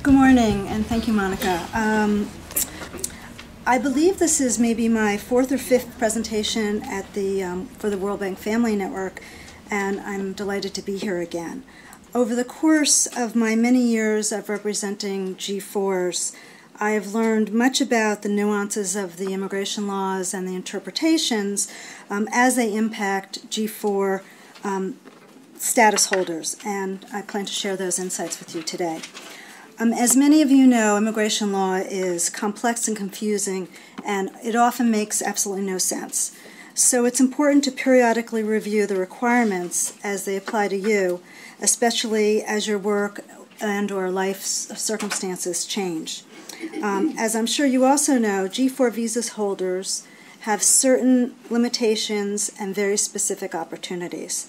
Good morning, and thank you, Monica. I believe this is maybe my fourth or fifth presentation at the for the World Bank Family Network, and I'm delighted to be here again. Over the course of my many years of representing G4s, I have learned much about the nuances of the immigration laws and the interpretations as they impact G4 status holders, and I plan to share those insights with you today. As many of you know, immigration law is complex and confusing, and it often makes absolutely no sense. So it's important to periodically review the requirements as they apply to you, especially as your work and or life circumstances change. As I'm sure you also know, G4 visa holders have certain limitations and very specific opportunities.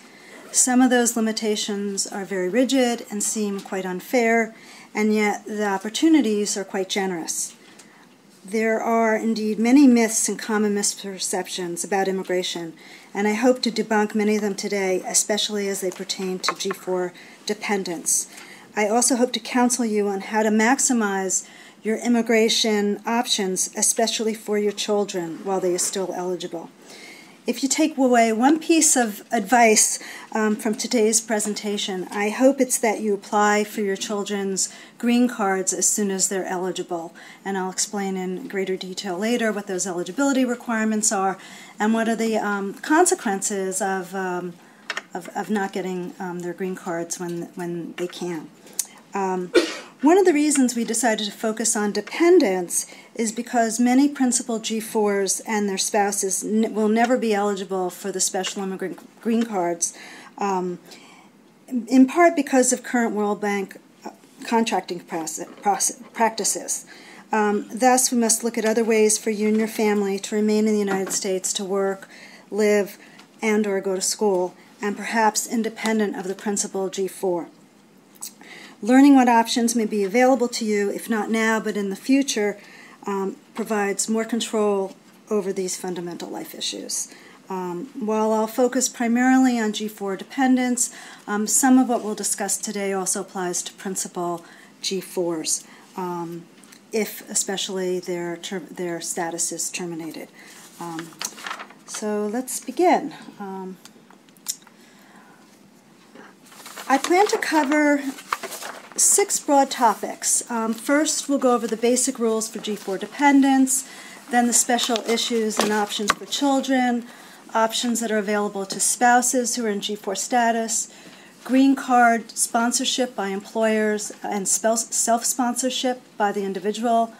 Some of those limitations are very rigid and seem quite unfair, and yet the opportunities are quite generous. There are indeed many myths and common misperceptions about immigration, and I hope to debunk many of them today, especially as they pertain to G4 dependents. I also hope to counsel you on how to maximize your immigration options, especially for your children while they are still eligible. If you take away one piece of advice from today's presentation, I hope it's that you apply for your children's green cards as soon as they're eligible. And I'll explain in greater detail later what those eligibility requirements are and what are the consequences of not getting their green cards when they can. One of the reasons we decided to focus on dependents is because many principal G4s and their spouses will never be eligible for the special immigrant green cards, in part because of current World Bank contracting practices. Thus, we must look at other ways for you and your family to remain in the United States to work, live, and or go to school, and perhaps independent of the principal G4. Learning what options may be available to you, if not now but in the future, provides more control over these fundamental life issues. While I'll focus primarily on G4 dependents, some of what we'll discuss today also applies to principal G4s, if especially their status is terminated. So let's begin. I plan to cover 6 broad topics. First, we'll go over the basic rules for G4 dependents, then the special issues and options for children, options that are available to spouses who are in G4 status, green card sponsorship by employers and self-sponsorship by the individual,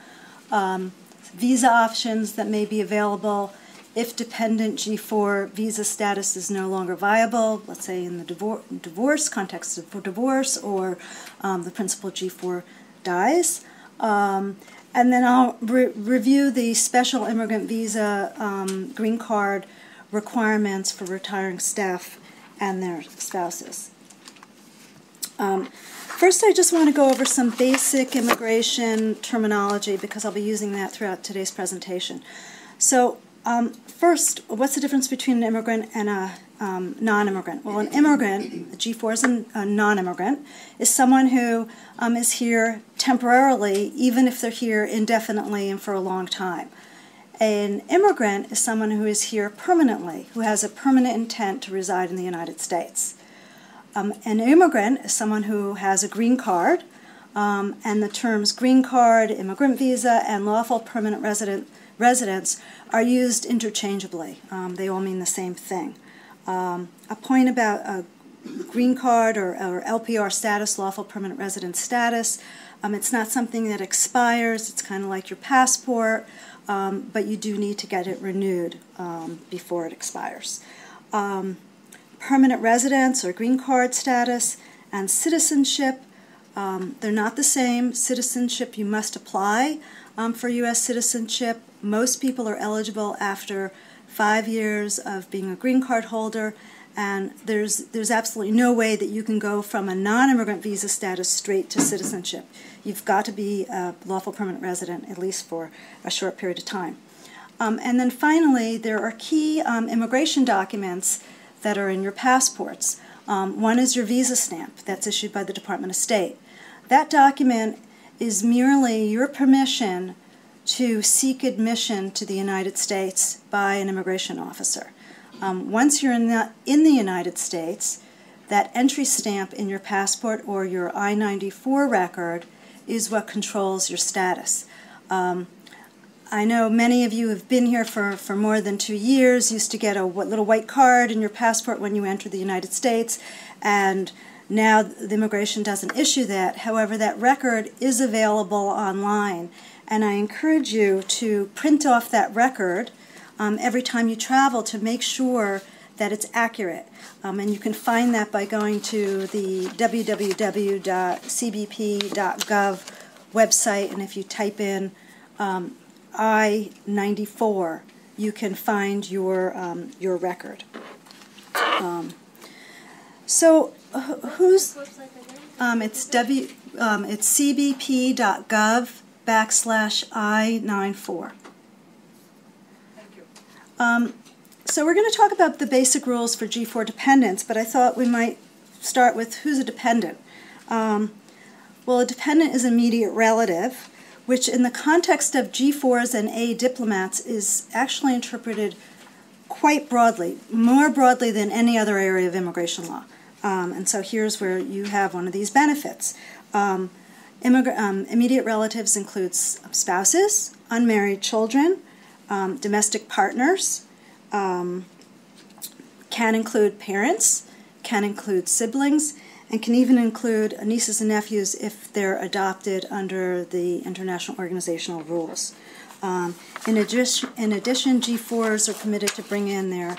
visa options that may be available if dependent G4 visa status is no longer viable, let's say in the divorce context for divorce, or the principal G4 dies. And then I'll review the special immigrant visa green card requirements for retiring staff and their spouses. First, I just want to go over some basic immigration terminology because I'll be using that throughout today's presentation. So, first, what's the difference between an immigrant and a non-immigrant? Well, an immigrant, G4 is a non-immigrant, is someone who is here temporarily, even if they're here indefinitely and for a long time. An immigrant is someone who is here permanently, who has a permanent intent to reside in the United States. An immigrant is someone who has a green card, and the terms green card, immigrant visa, and lawful permanent residence are used interchangeably. They all mean the same thing. A point about a green card or LPR status, lawful permanent resident status, it's not something that expires. It's kind of like your passport, but you do need to get it renewed before it expires. Permanent residence or green card status and citizenship, they're not the same. Citizenship, you must apply for U.S. citizenship. Most people are eligible after 5 years of being a green card holder, and there's absolutely no way that you can go from a non-immigrant visa status straight to citizenship. You've got to be a lawful permanent resident at least for a short period of time. And then finally, there are key immigration documents that are in your passports. One is your visa stamp that's issued by the Department of State. That document is merely your permission to seek admission to the United States by an immigration officer. Once you're in the United States, that entry stamp in your passport or your I-94 record is what controls your status. I know many of you have been here for more than 2 years, used to get a little white card in your passport when you enter the United States, and now the immigration doesn't issue that. However, that record is available online, and I encourage you to print off that record every time you travel to make sure that it's accurate. And you can find that by going to the www.cbp.gov website, and if you type in I-94, you can find your record. So who's it's cbp.gov/I-94. Thank you. So we're going to talk about the basic rules for G-4 dependents, but I thought we might start with who's a dependent. Well, a dependent is an immediate relative, which in the context of G4s and A diplomats is actually interpreted quite broadly, more broadly than any other area of immigration law. And so here's where you have one of these benefits. Immediate relatives includes spouses, unmarried children, domestic partners, can include parents, can include siblings, and can even include nieces and nephews if they're adopted under the international organizational rules. In addition, G4s are permitted to bring in their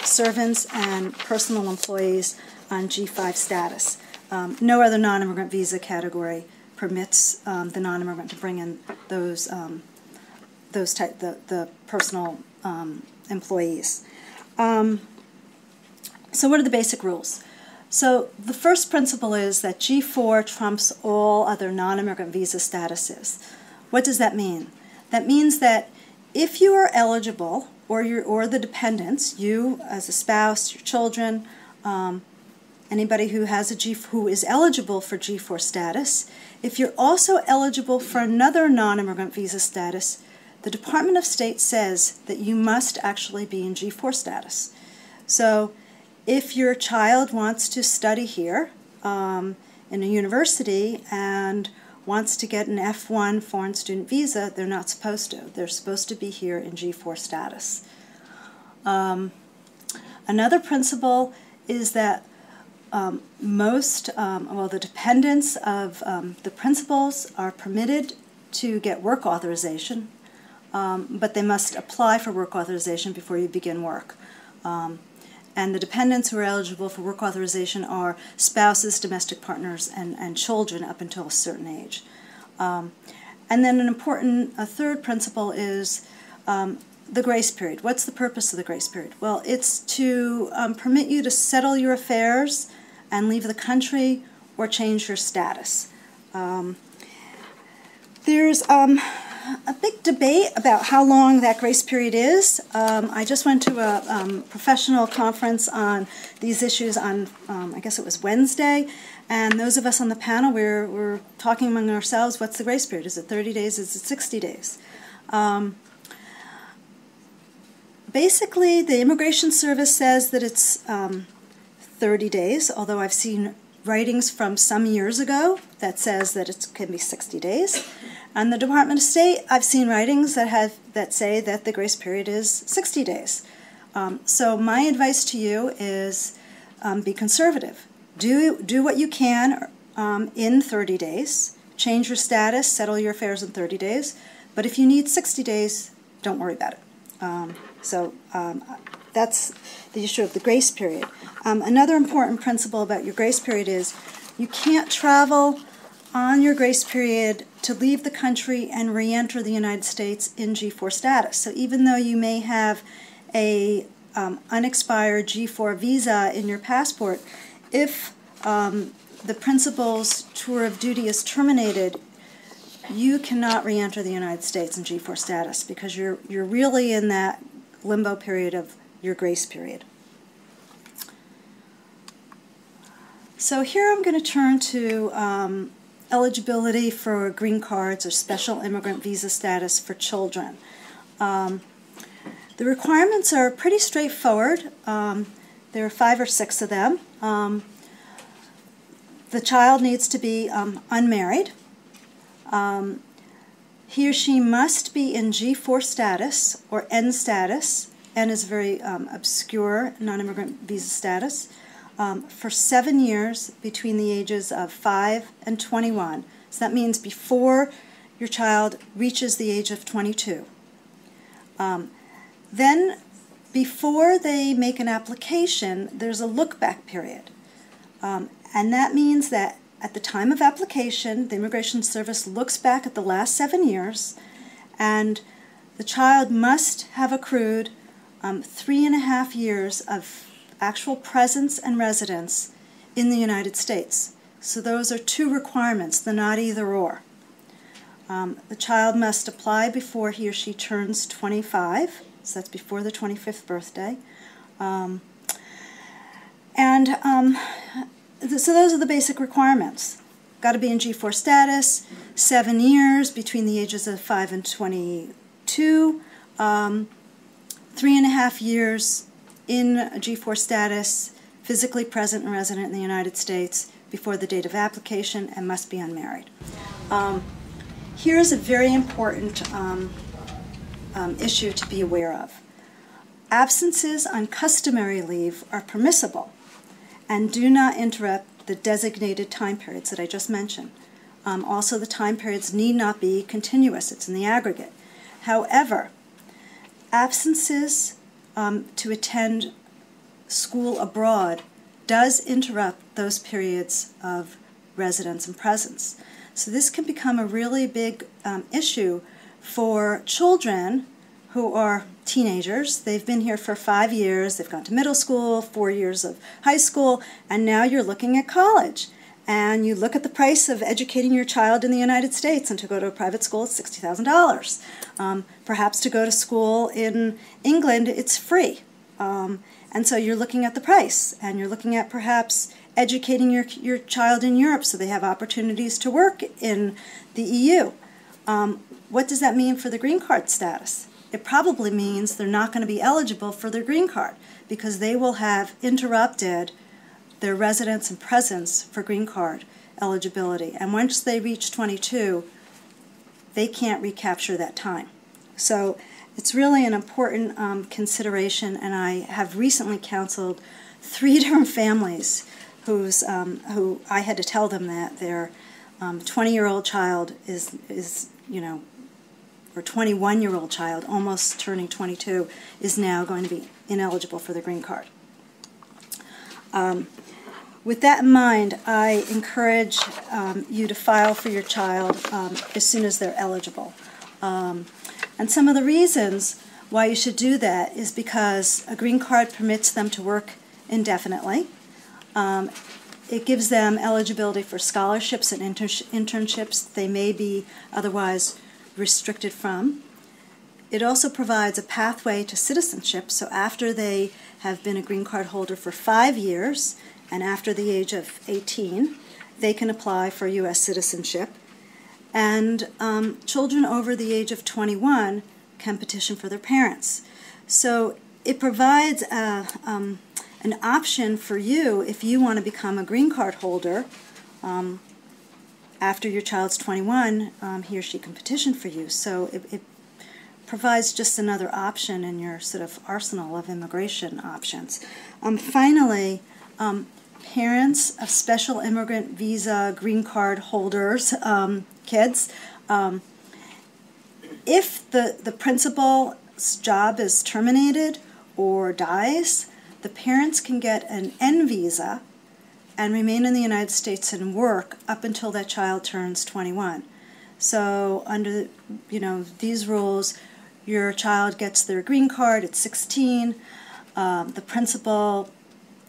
servants and personal employees on G5 status. No other non-immigrant visa category permits the non-immigrant to bring in the personal employees. So what are the basic rules? So the first principle is that G4 trumps all other non-immigrant visa statuses. What does that mean? That means that if you are eligible, or the dependents, you as a spouse, your children, anybody who has who is eligible for G4 status, if you're also eligible for another non-immigrant visa status, the Department of State says that you must actually be in G4 status. So if your child wants to study here in a university and wants to get an F1 foreign student visa, they're not supposed to. They're supposed to be here in G4 status. Another principle is that the dependents of the principals are permitted to get work authorization, but they must apply for work authorization before you begin work. And the dependents who are eligible for work authorization are spouses, domestic partners, and children up until a certain age. And then a third principle is the grace period. What's the purpose of the grace period? Well, it's to permit you to settle your affairs and leave the country or change your status. There's a big debate about how long that grace period is. I just went to a professional conference on these issues on, I guess it was Wednesday, and those of us on the panel, we're talking among ourselves, what's the grace period? Is it 30 days? Is it 60 days? Basically, the Immigration Service says that it's 30 days, although I've seen writings from some years ago that says that it can be 60 days. And the Department of State, I've seen writings that say that the grace period is 60 days. So my advice to you is be conservative. Do what you can in 30 days. Change your status, settle your affairs in 30 days. But if you need 60 days, don't worry about it. That's the issue of the grace period. Another important principle about your grace period is you can't travel on your grace period to leave the country and re-enter the United States in G4 status. So even though you may have a unexpired G4 visa in your passport, if the principal's tour of duty is terminated, you cannot re-enter the United States in G4 status because you're really in that limbo period of your grace period. So here I'm going to turn to eligibility for green cards or special immigrant visa status for children. The requirements are pretty straightforward. There are 5 or 6 of them. The child needs to be unmarried. He or she must be in G-4 status or N status. N is very obscure non-immigrant visa status. For 7 years between the ages of 5 and 21. So that means before your child reaches the age of 22. Then, before they make an application, there's a look-back period. And that means that at the time of application, the Immigration Service looks back at the last 7 years, and the child must have accrued 3.5 years of actual presence and residence in the United States. So those are 2 requirements, they're not either or. The child must apply before he or she turns 25, so that's before the 25th birthday. So those are the basic requirements. Got to be in G-4 status, 7 years between the ages of 5 and 22, 3.5 years in G-4 status, physically present and resident in the United States before the date of application, and must be unmarried. Here's a very important issue to be aware of. Absences on customary leave are permissible and do not interrupt the designated time periods that I just mentioned. Also, the time periods need not be continuous. It's in the aggregate. However, absences to attend school abroad does interrupt those periods of residence and presence. So this can become a really big issue for children who are teenagers. They've been here for 5 years, they've gone to middle school, 4 years of high school, and now you're looking at college. And you look at the price of educating your child in the United States, and to go to a private school it's $60,000. Perhaps to go to school in England it's free. And so you're looking at the price, and you're looking at perhaps educating your child in Europe so they have opportunities to work in the EU. What does that mean for the green card status? It probably means they're not going to be eligible for their green card because they will have interrupted their residence and presence for green card eligibility. And once they reach 22, they can't recapture that time. So it's really an important consideration, and I have recently counseled 3 different families who I had to tell them that their 20-year-old child is, you know, or 21-year-old child, almost turning 22, is now going to be ineligible for the green card. With that in mind, I encourage you to file for your child as soon as they're eligible. And some of the reasons why you should do that is because a green card permits them to work indefinitely. It gives them eligibility for scholarships and internships they may be otherwise restricted from. It also provides a pathway to citizenship, so after they have been a green card holder for 5 years and after the age of 18, they can apply for U.S. citizenship. And children over the age of 21 can petition for their parents. So it provides an option for you if you want to become a green card holder. After your child's 21, he or she can petition for you. So it provides just another option in your sort of arsenal of immigration options. Finally, parents of special immigrant visa green card holders, kids, if the principal's job is terminated or dies, the parents can get an N visa and remain in the United States and work up until that child turns 21. So under these rules, your child gets their green card at 16. The principal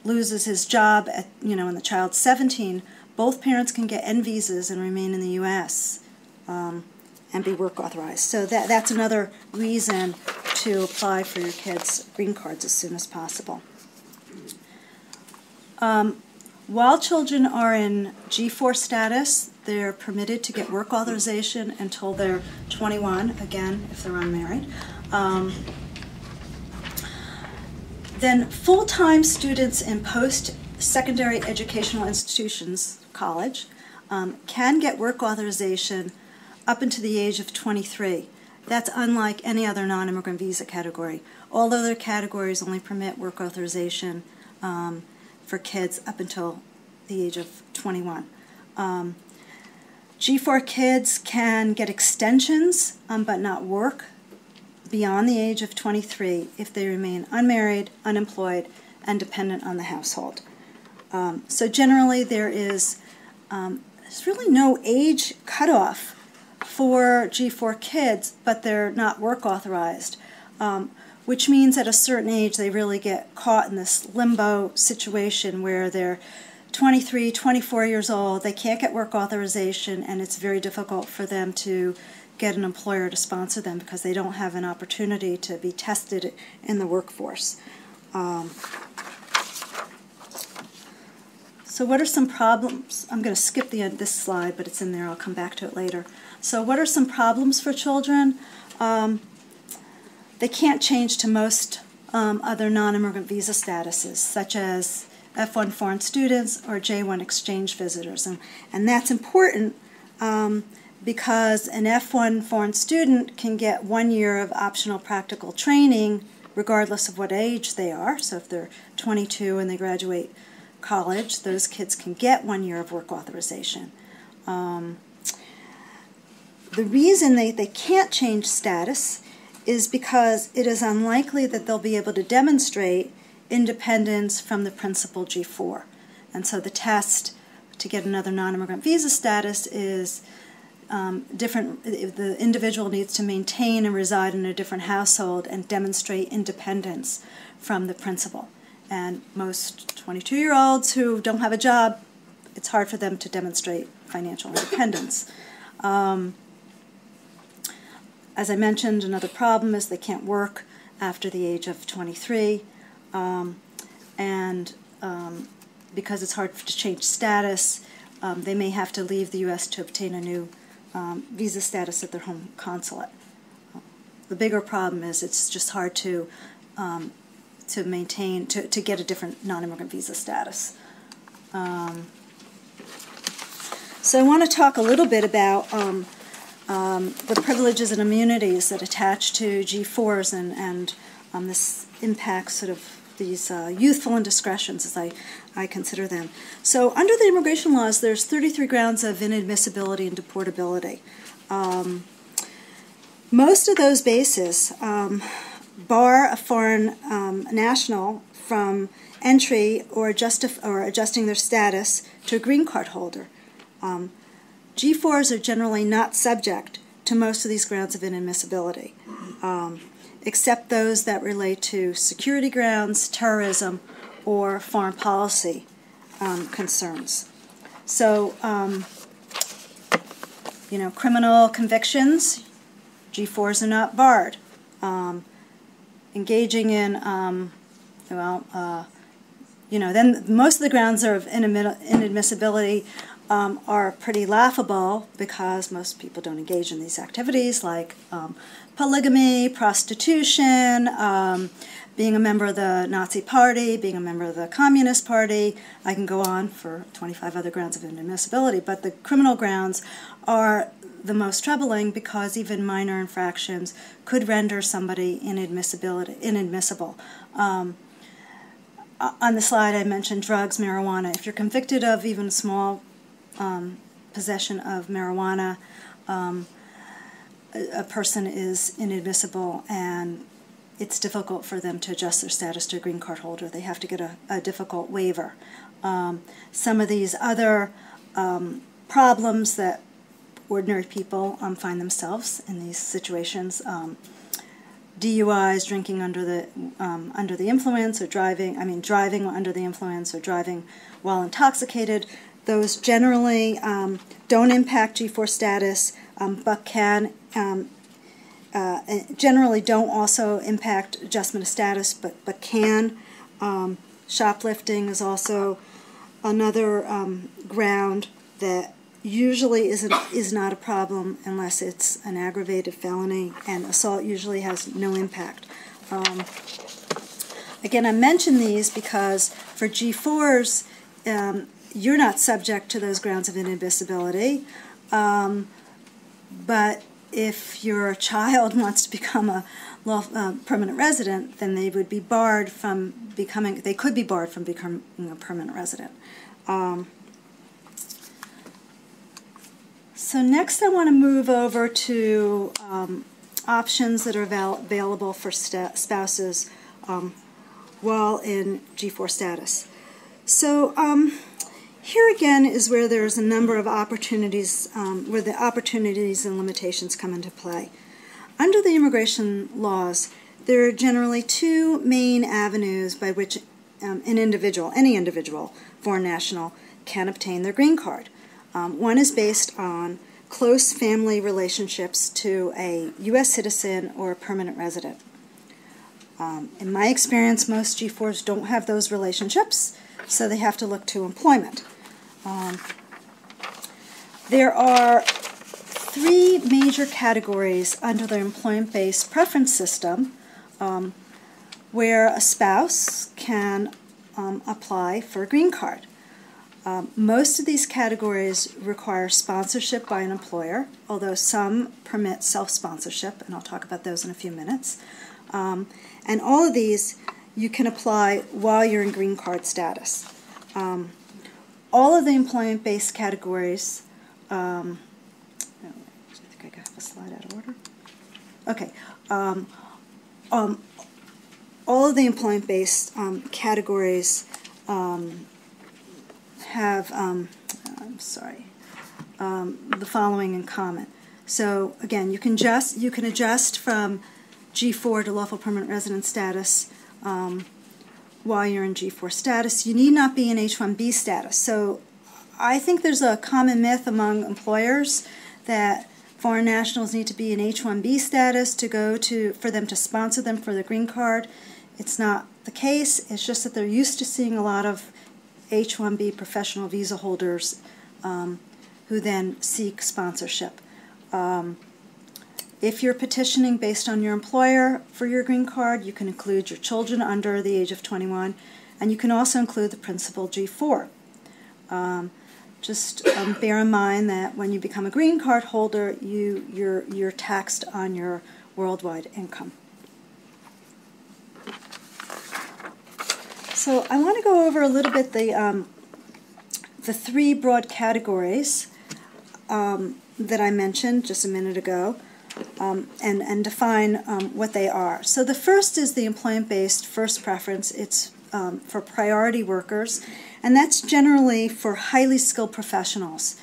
loses his job at when the child's 17. Both parents can get N visas and remain in the U.S. And be work authorized. So that's another reason to apply for your kids' green cards as soon as possible. While children are in G-4 status, they're permitted to get work authorization until they're 21, again, if they're unmarried. Then full-time students in post-secondary educational institutions, college, can get work authorization up until the age of 23. That's unlike any other non-immigrant visa category. All other categories only permit work authorization for kids up until the age of 21. G-4 kids can get extensions but not work beyond the age of 23 if they remain unmarried, unemployed, and dependent on the household. So generally there's really no age cutoff for G-4 kids, but they're not work authorized, which means at a certain age they really get caught in this limbo situation where they're 23, 24 years old, they can't get work authorization, and it's very difficult for them to get an employer to sponsor them because they don't have an opportunity to be tested in the workforce. So what are some problems? I'm going to skip this slide, but it's in there. I'll come back to it later. So what are some problems for children? They can't change to most other non-immigrant visa statuses, such as F1 foreign students or J1 exchange visitors. And that's important because an F1 foreign student can get 1 year of optional practical training regardless of what age they are. So if they're 22 and they graduate college, those kids can get 1 year of work authorization. The reason they can't change status is because it is unlikely that they'll be able to demonstrate independence from the principal G4. And so the test to get another non-immigrant visa status is different. The individual needs to maintain and reside in a different household and demonstrate independence from the principal. And most 22-year-olds who don't have a job, it's hard for them to demonstrate financial independence. As I mentioned, another problem is they can't work after the age of 23. Because it's hard to change status, they may have to leave the U.S. to obtain a new visa status at their home consulate. The bigger problem is it's just hard to maintain, to get a different non-immigrant visa status. So I want to talk a little bit about the privileges and immunities that attach to G4s and this impacts sort of these youthful indiscretions, as I consider them. So under the immigration laws, there's 33 grounds of inadmissibility and deportability. Most of those bases bar a foreign national from entry or adjusting their status to a green card holder. G4s are generally not subject to most of these grounds of inadmissibility, except those that relate to security grounds, terrorism, or foreign policy concerns. So, criminal convictions, G4s are not barred. Engaging in, then most of the grounds of inadmissibility are pretty laughable because most people don't engage in these activities, like polygamy, prostitution, being a member of the Nazi Party, being a member of the Communist Party. I can go on for 25 other grounds of inadmissibility, but the criminal grounds are the most troubling because even minor infractions could render somebody inadmissible. On the slide I mentioned drugs, marijuana. If you're convicted of even small possession of marijuana, a person is inadmissible, and it's difficult for them to adjust their status to a green card holder. They have to get a difficult waiver. Some of these other problems that ordinary people find themselves in these situations, DUIs, drinking under the influence, or driving under the influence, or driving while intoxicated. Those generally don't impact G4 status, but can generally don't also impact adjustment of status, but can. Shoplifting is also another ground that usually is not a problem unless it's an aggravated felony, and assault usually has no impact. Again, I mention these because for G4s, you're not subject to those grounds of inadmissibility, but if your child wants to become a permanent resident, then they would be barred from becoming, they could be barred from becoming a permanent resident. So next I want to move over to options that are available for spouses while in G4 status. So here again is where there's a number of opportunities, where the opportunities and limitations come into play. Under the immigration laws, there are generally two main avenues by which any individual, foreign national, can obtain their green card. One is based on close family relationships to a U.S. citizen or a permanent resident. In my experience, most G4s don't have those relationships, so they have to look to employment. There are three major categories under the employment-based preference system where a spouse can apply for a green card. Most of these categories require sponsorship by an employer, although some permit self-sponsorship, and I'll talk about those in a few minutes. And all of these you can apply while you're in green card status. All of the employment-based categories, I think I got the slide out of order. Okay. All of the employment-based categories have, the following in common. So again, you can adjust from G4 to lawful permanent resident status while you're in G4 status. You need not be in H-1B status. So I think there's a common myth among employers that foreign nationals need to be in H-1B status for them to sponsor them for the green card. It's not the case. It's just that they're used to seeing a lot of H-1B professional visa holders who then seek sponsorship. If you're petitioning based on your employer for your green card, you can include your children under the age of 21, and you can also include the principal G4. Just bear in mind that when you become a green card holder, you're taxed on your worldwide income. So I want to go over a little bit the three broad categories that I mentioned just a minute ago, and define what they are. So the first is the employment-based first preference. It's for priority workers, and that's generally for highly skilled professionals.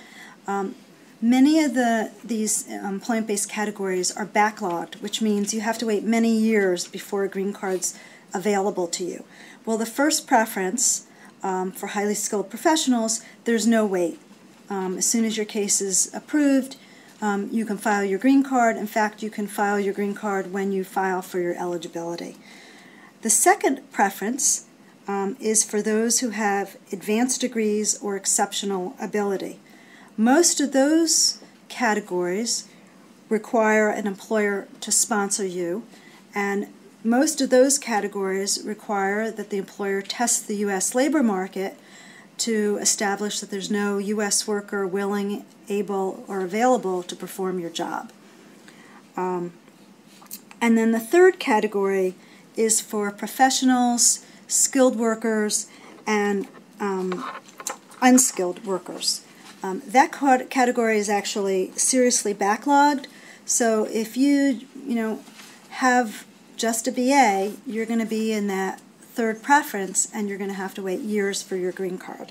Many of these employment-based categories are backlogged, which means you have to wait many years before a green card's available to you. Well, the first preference for highly skilled professionals, there's no wait. As soon as your case is approved, you can file your green card. In fact, you can file your green card when you file for your eligibility. The second preference is for those who have advanced degrees or exceptional ability. Most of those categories require an employer to sponsor you, and most of those categories require that the employer test the U.S. labor market to establish that there's no U.S. worker willing, able, or available to perform your job. And then the third category is for professionals, skilled workers, and unskilled workers. That category is actually seriously backlogged, so if you have just a BA, you're going to be in that third preference, and you're going to have to wait years for your green card.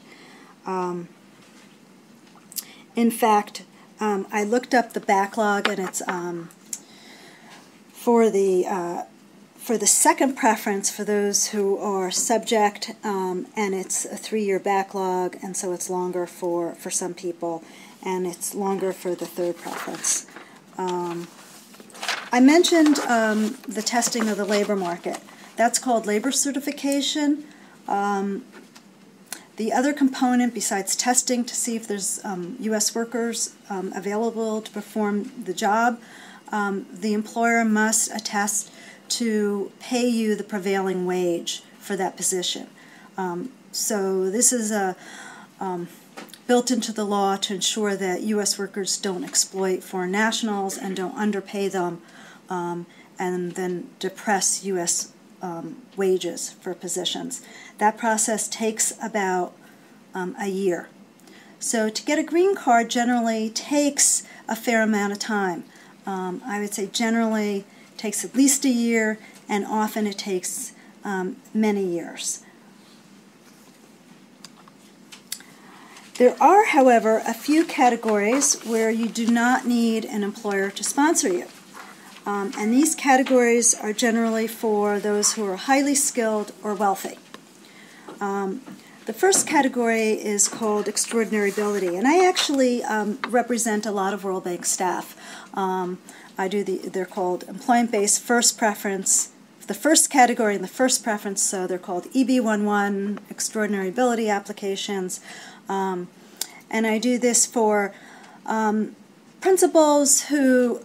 In fact, I looked up the backlog, and it's for the second preference for those who are subject, and it's a 3-year backlog, and so it's longer for some people, and it's longer for the third preference. I mentioned the testing of the labor market. That's called labor certification. The other component, besides testing to see if there's U.S. workers available to perform the job, the employer must attest to pay you the prevailing wage for that position. So this is built into the law to ensure that U.S. workers don't exploit foreign nationals and don't underpay them and then depress U.S. Wages for positions. That process takes about a year. So to get a green card generally takes a fair amount of time. I would say generally takes at least a year, and often it takes many years. There are, however, a few categories where you do not need an employer to sponsor you. And these categories are generally for those who are highly skilled or wealthy. The first category is called extraordinary ability, and I actually represent a lot of World Bank staff. They're called employment-based first preference, the first category and the first preference, so they're called EB-11, extraordinary ability applications. And I do this for principals who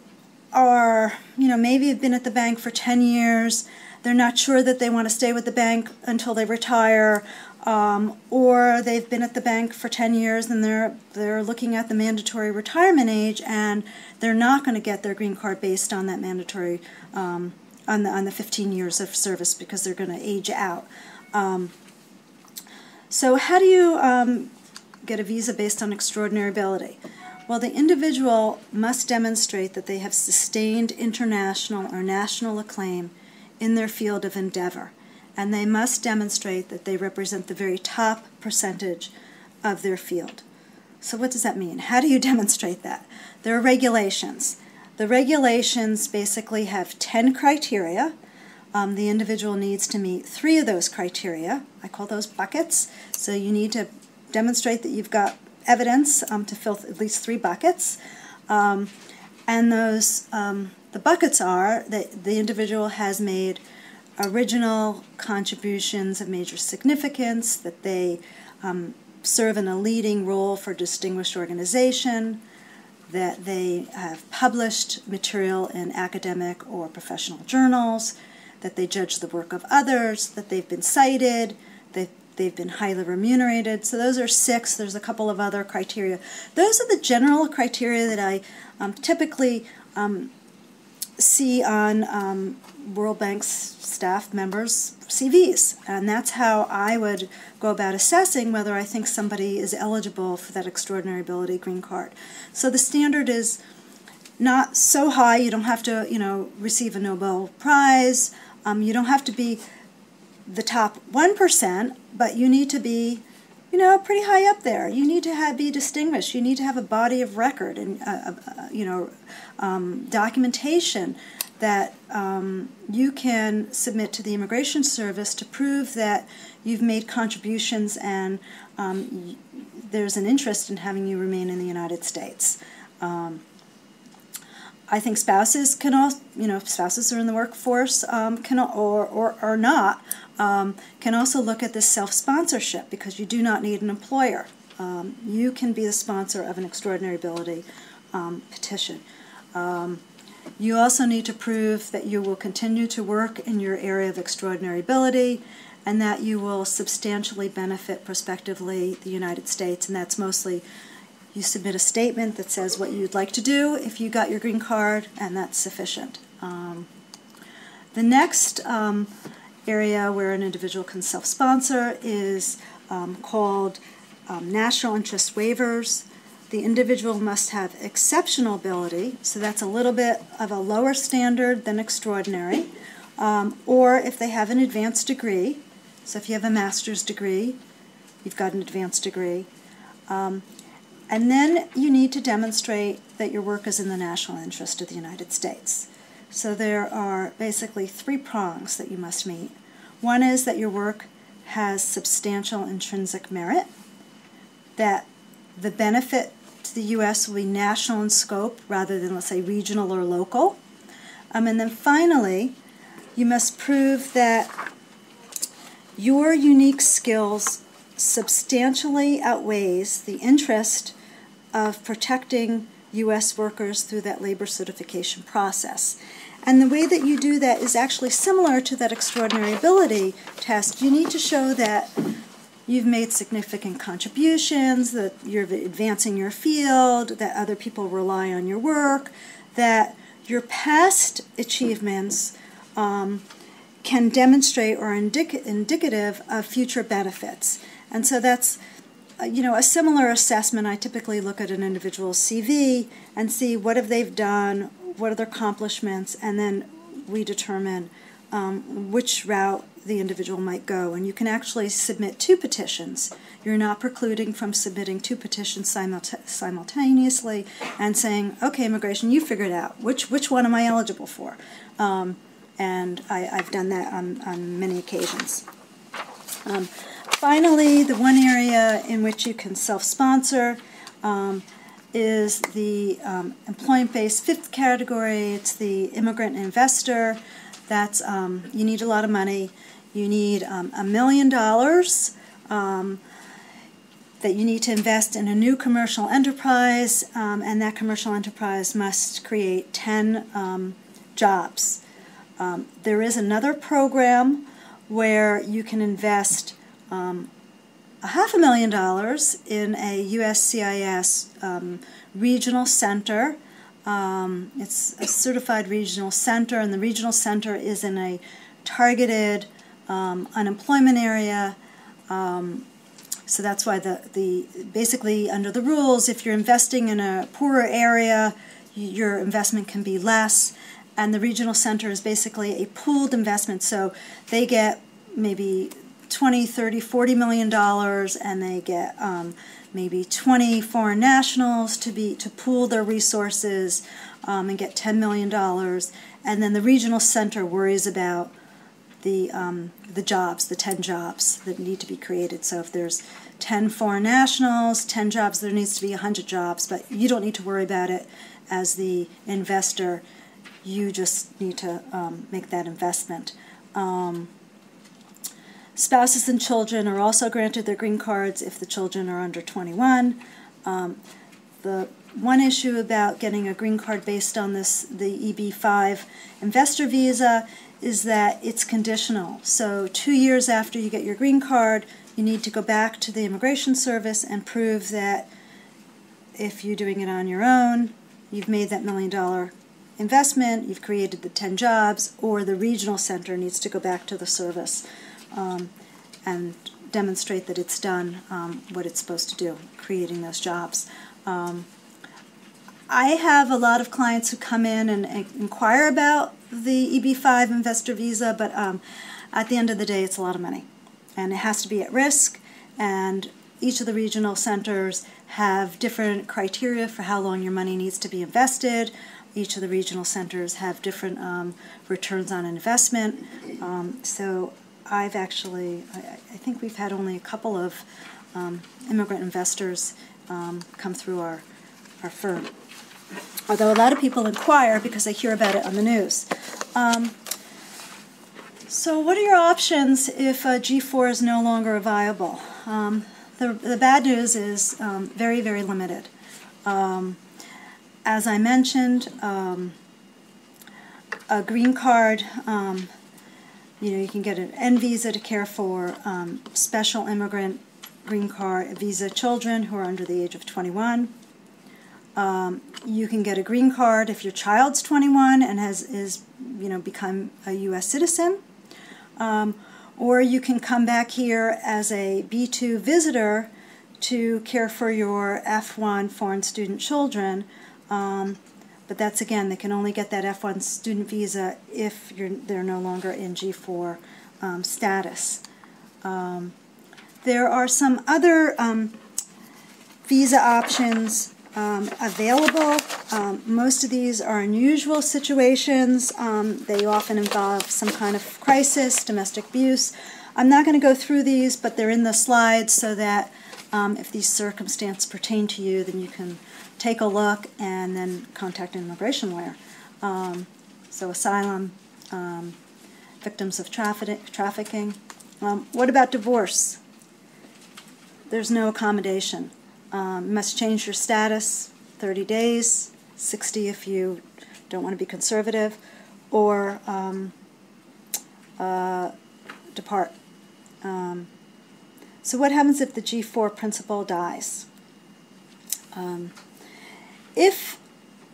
are, maybe have been at the bank for 10 years, they're not sure that they want to stay with the bank until they retire, or they've been at the bank for 10 years and they're looking at the mandatory retirement age, and they're not going to get their green card based on that mandatory, on the 15 years of service, because they're going to age out. So how do you get a visa based on extraordinary ability? Well, the individual must demonstrate that they have sustained international or national acclaim in their field of endeavor, and they must demonstrate that they represent the very top percentage of their field. So what does that mean? How do you demonstrate that? There are regulations. The regulations basically have 10 criteria. The individual needs to meet 3 of those criteria. I call those buckets. So you need to demonstrate that you've got evidence to fill at least 3 buckets. And those, the buckets are that the individual has made original contributions of major significance, that they serve in a leading role for a distinguished organization, that they have published material in academic or professional journals, that they judge the work of others, that they've been cited, that they've been highly remunerated. So those are 6. There's a couple of other criteria. Those are the general criteria that I typically see on World Bank's staff members' CVs. And that's how I would go about assessing whether I think somebody is eligible for that extraordinary ability green card. So the standard is not so high. You don't have to, receive a Nobel Prize. You don't have to be the top 1%, but you need to be, pretty high up there. You need to be distinguished. You need to have a body of record and, documentation that you can submit to the Immigration Service to prove that you've made contributions and there's an interest in having you remain in the United States. I think spouses can also, if spouses are in the workforce, can or not, can also look at this self-sponsorship, because you do not need an employer. You can be the sponsor of an extraordinary ability petition. You also need to prove that you will continue to work in your area of extraordinary ability and that you will substantially benefit prospectively the United States, and that's mostly you submit a statement that says what you'd like to do if you got your green card, and that's sufficient. The next area where an individual can self-sponsor is called national interest waivers. The individual must have exceptional ability, so that's a little bit of a lower standard than extraordinary, or if they have an advanced degree. So if you have a master's degree, you've got an advanced degree. And then you need to demonstrate that your work is in the national interest of the United States. So there are basically 3 prongs that you must meet. One is that your work has substantial intrinsic merit, that the benefit to the U.S. will be national in scope rather than, let's say, regional or local. And then finally, you must prove that your unique skills substantially outweighs the interest of protecting U.S. workers through that labor certification process. And the way that you do that is actually similar to that extraordinary ability test. You need to show that you've made significant contributions, that you're advancing your field, that other people rely on your work, that your past achievements can demonstrate or are indicative of future benefits. And so that's a similar assessment. I typically look at an individual's CV and see what have they done, what are their accomplishments, and then we determine which route the individual might go. And you can actually submit 2 petitions. You're not precluding from submitting 2 petitions simultaneously and saying, okay, immigration, you figure it out. Which one am I eligible for? And I've done that on many occasions. Finally, the one area in which you can self-sponsor is the employment-based 5th category. It's the immigrant investor. That's you need a lot of money. You need $1 million that you need to invest in a new commercial enterprise, and that commercial enterprise must create 10 jobs. There is another program where you can invest $500,000 in a USCIS regional center. It's a certified regional center, and the regional center is in a targeted unemployment area. So that's why basically under the rules, if you're investing in a poorer area, your investment can be less. And the regional center is basically a pooled investment. So they get maybe $20, $30, $40 million, and they get maybe 20 foreign nationals to pool their resources and get $10 million. And then the regional center worries about the jobs, the 10 jobs that need to be created. So if there's 10 foreign nationals, 10 jobs, there needs to be 100 jobs. But you don't need to worry about it as the investor. You just need to make that investment. Spouses and children are also granted their green cards if the children are under 21. The one issue about getting a green card based on the EB-5 investor visa is that it's conditional. So 2 years after you get your green card, you need to go back to the Immigration Service and prove that if you're doing it on your own, you've made that $1 million investment, you've created the 10 jobs, or the regional center needs to go back to the service and demonstrate that it's done what it's supposed to do, creating those jobs. I have a lot of clients who come in and inquire about the EB-5 investor visa, but at the end of the day, it's a lot of money. And it has to be at risk, and each of the regional centers have different criteria for how long your money needs to be invested. Each of the regional centers have different returns on investment. So I've actually, I think we've had only a couple of immigrant investors come through our firm. Although a lot of people inquire because they hear about it on the news. So what are your options if a G-4 is no longer viable? The bad news is very, very limited. As I mentioned, a green card, you can get an N visa to care for special immigrant green card visa children who are under the age of 21. You can get a green card if your child's 21 and is become a U.S. citizen. Or you can come back here as a B2 visitor to care for your F1 foreign student children. But that's, again, they can only get that F1 student visa if they're no longer in G4 status. There are some other visa options available. Most of these are unusual situations. They often involve some kind of crisis, domestic abuse. I'm not going to go through these, but they're in the slides so that if these circumstances pertain to you, then you can take a look and then contact an immigration lawyer. So asylum, victims of trafficking. What about divorce? there's no accommodation. You must change your status 30 days, 60 if you don't want to be conservative, or depart. So what happens if the G-4 principal dies? If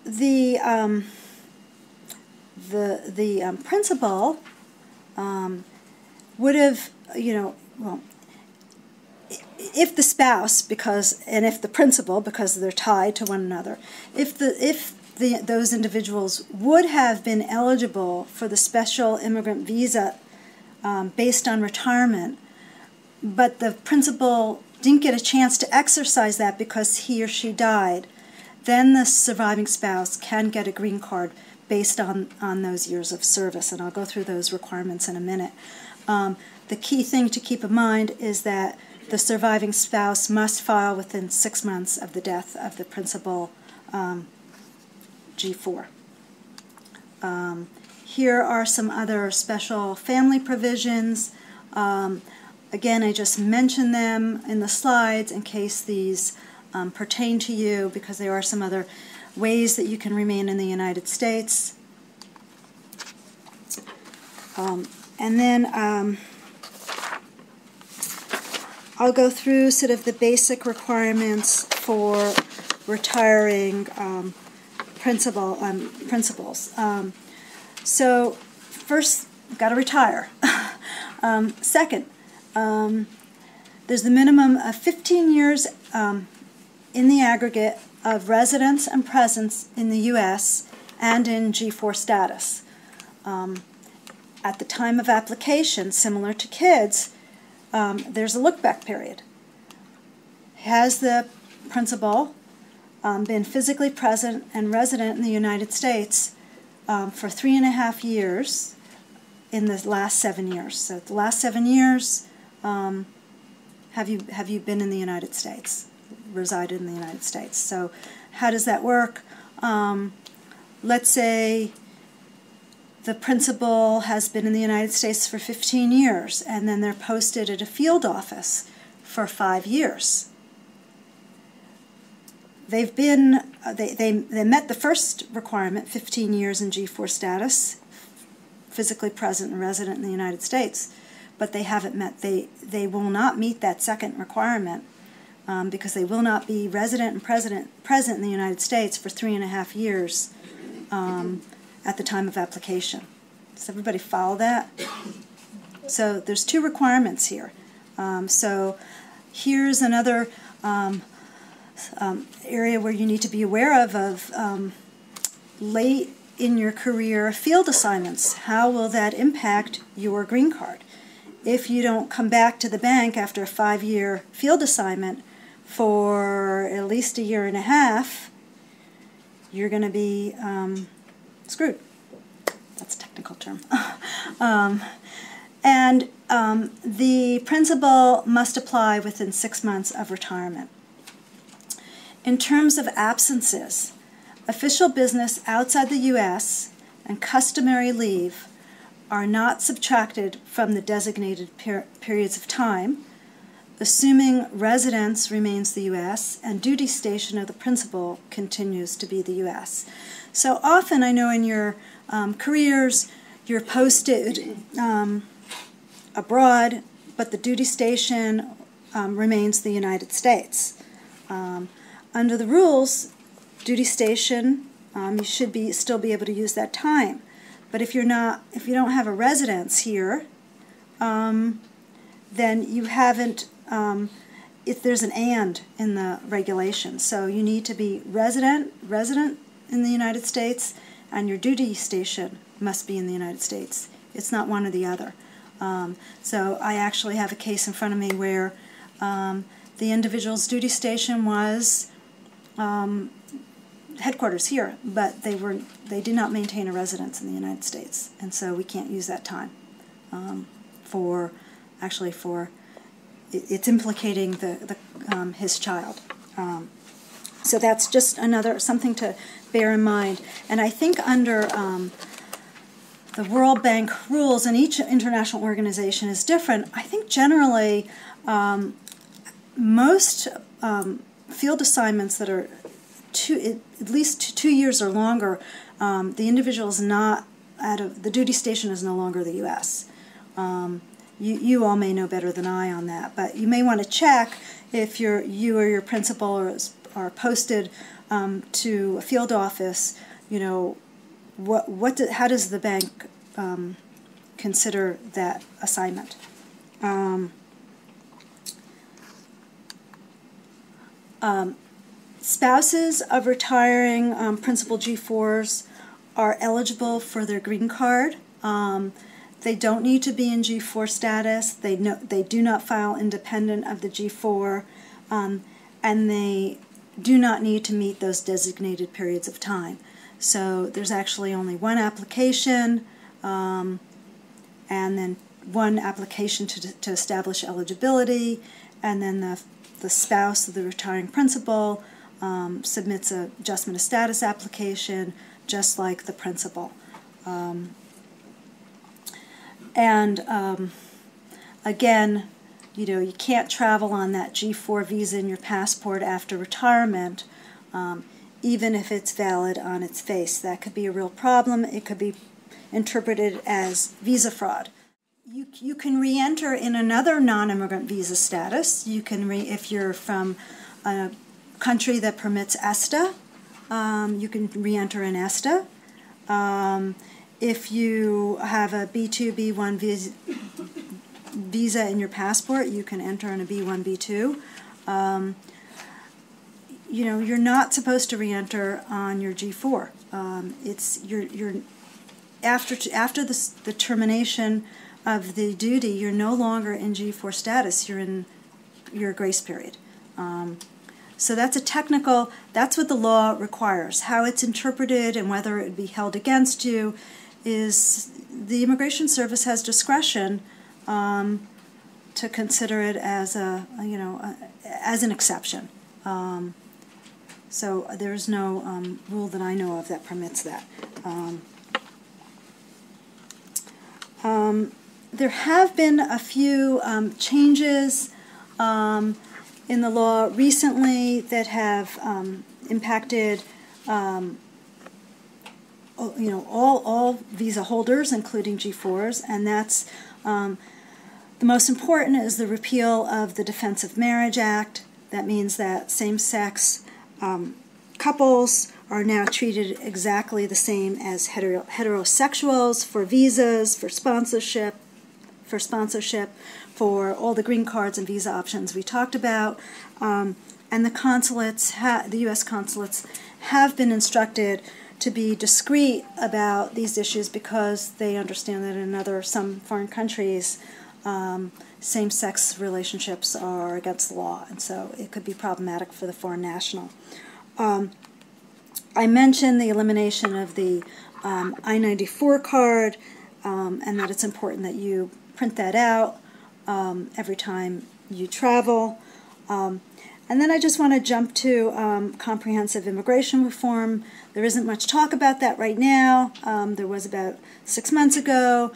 the principal would have, if the spouse, and if the principal, because they're tied to one another, if those individuals would have been eligible for the special immigrant visa based on retirement, but the principal didn't get a chance to exercise that because he or she died, then the surviving spouse can get a green card based on those years of service, and I'll go through those requirements in a minute. The key thing to keep in mind is that the surviving spouse must file within 6 months of the death of the principal G-4. Here are some other special family provisions. Again, I just mentioned them in the slides in case these pertain to you, because there are some other ways that you can remain in the United States. And then I'll go through sort of the basic requirements for retiring principals. So first, you've got to retire. Second, there's the minimum of 15 years in the aggregate of residence and presence in the U.S. and in G-4 status. At the time of application, similar to kids, there's a look-back period. Has the principal been physically present and resident in the United States for 3.5 years in the last 7 years? So the last 7 years, have you been in the United States, resided in the United States? So how does that work? Let's say the principal has been in the United States for 15 years, and then they're posted at a field office for 5 years. They met the first requirement, 15 years in G-4 status, physically present and resident in the United States, but they haven't met, they will not meet that second requirement because they will not be resident and present in the United States for 3.5 years at the time of application. Does everybody follow that? So there's 2 requirements here. So here's another area where you need to be aware of late in your career field assignments. How will that impact your green card? If you don't come back to the bank after a 5-year field assignment for at least 1.5 years, you're going to be screwed. That's a technical term. And the principal must apply within 6 months of retirement. In terms of absences, official business outside the U.S. and customary leave are not subtracted from the designated periods of time, assuming residence remains the U.S. and duty station of the principal continues to be the U.S. So often, I know in your careers, you're posted abroad, but the duty station remains the United States. Under the rules, duty station, you should still be able to use that time. But if you don't have a residence here, then you haven't. If there's an "and" in the regulation, so you need to be resident in the United States, and your duty station must be in the United States. It's not one or the other. So I actually have a case in front of me where the individual's duty station was headquarters here, but they did not maintain a residence in the United States, and so we can't use that time it's implicating his child. So that's just something to bear in mind. And I think under the World Bank rules, and each international organization is different, I think generally most field assignments that are at least 2 years or longer, the individual is not the duty station is no longer the U.S. You all may know better than I on that, but you may want to check if you or your principal are posted to a field office. You know, how does the bank consider that assignment? Spouses of retiring principal G4s are eligible for their green card. They don't need to be in G4 status. They do not file independent of the G4, and they do not need to meet those designated periods of time. So there's actually only one application, and then one application to establish eligibility, and then the spouse of the retiring principal submits an adjustment of status application, just like the principal. Again, you know, you can't travel on that G4 visa in your passport after retirement, even if it's valid on its face. That could be a real problem. It could be interpreted as visa fraud. You can re-enter in another non-immigrant visa status. You can if you're from a country that permits ESTA, you can re-enter in ESTA. If you have a B2, B1 visa in your passport, you can enter in a B1, B2. You know, you're not supposed to re-enter on your G4. After the termination of the duty, you're no longer in G4 status. You're in your grace period. So that's that's what the law requires. How it's interpreted and whether it would be held against you is the Immigration Service has discretion to consider it as as an exception. So there's no rule that I know of that permits that. There have been a few changes in the law recently that have impacted all visa holders, including G4s, and that's the most important is the repeal of the Defense of Marriage Act. That means that same-sex couples are now treated exactly the same as heterosexuals for visas, for sponsorship, for all the green cards and visa options we talked about. And the consulates, the U.S. consulates, have been instructed to be discreet about these issues because they understand that in some foreign countries, same-sex relationships are against the law, and so it could be problematic for the foreign national. I mentioned the elimination of the I-94 card, and that it's important that you print that out every time you travel. And then I just want to jump to comprehensive immigration reform. There isn't much talk about that right now. There was about 6 months ago.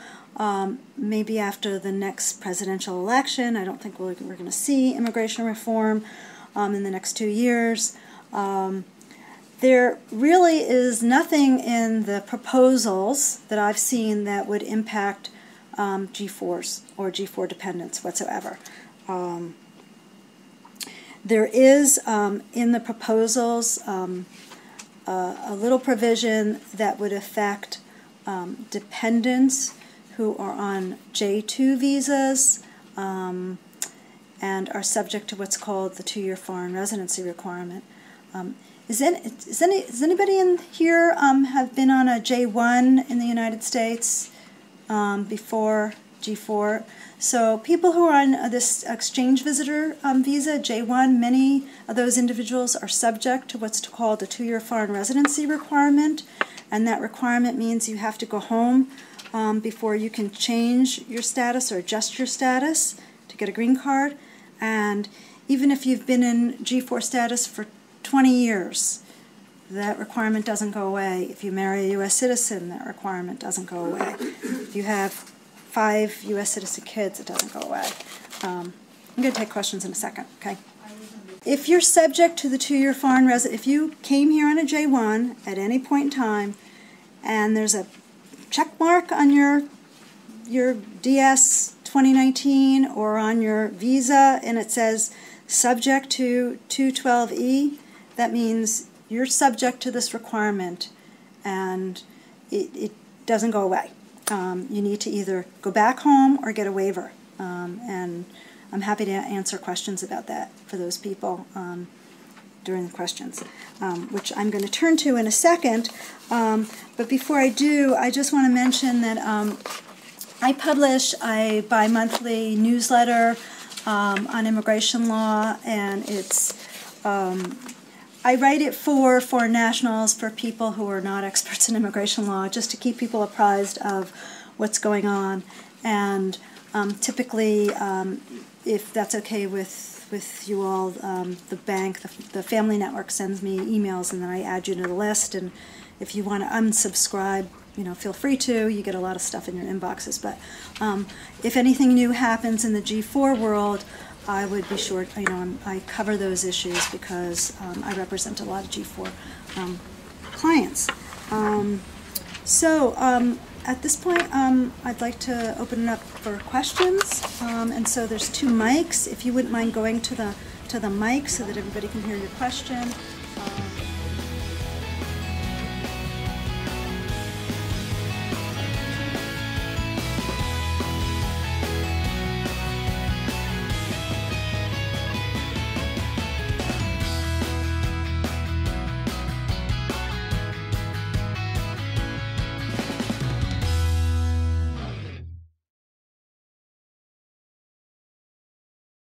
Maybe after the next presidential election. I don't think we're going to see immigration reform in the next 2 years. There really is nothing in the proposals that I've seen that would impact G4s or G4 dependents whatsoever. There is in the proposals a little provision that would affect dependents who are on J2 visas and are subject to what's called the 2-year foreign residency requirement. Does anybody in here have been on a J1 in the United States before G4? So people who are on this exchange visitor visa, J1, many of those individuals are subject to what's called a 2-year foreign residency requirement, and that requirement means you have to go home before you can change your status or adjust your status to get a green card. And even if you've been in G4 status for 20 years, that requirement doesn't go away. If you marry a U.S. citizen, that requirement doesn't go away. If you have 5 U.S. citizen kids, it doesn't go away. I'm going to take questions in a second, okay? If you're subject to the 2-year foreign resident, if you came here on a J1 at any point in time, and there's a check mark on your DS 2019 or on your visa, and it says subject to 212E, that means you're subject to this requirement, and it doesn't go away. You need to either go back home or get a waiver, and I'm happy to answer questions about that for those people during the questions, which I'm going to turn to in a second. But before I do, I just want to mention that I publish a bi-monthly newsletter on immigration law, and it's I write it for foreign nationals, for people who are not experts in immigration law, just to keep people apprised of what's going on. And typically, if that's okay with you all, the bank, the family network sends me emails, and then I add you to the list. And if you want to unsubscribe, feel free to. You get a lot of stuff in your inboxes. But if anything new happens in the G4 world, I would be sure, I cover those issues because I represent a lot of G4 clients. At this point, I'd like to open it up for questions. And so there's 2 mics. If you wouldn't mind going to the mic so that everybody can hear your question.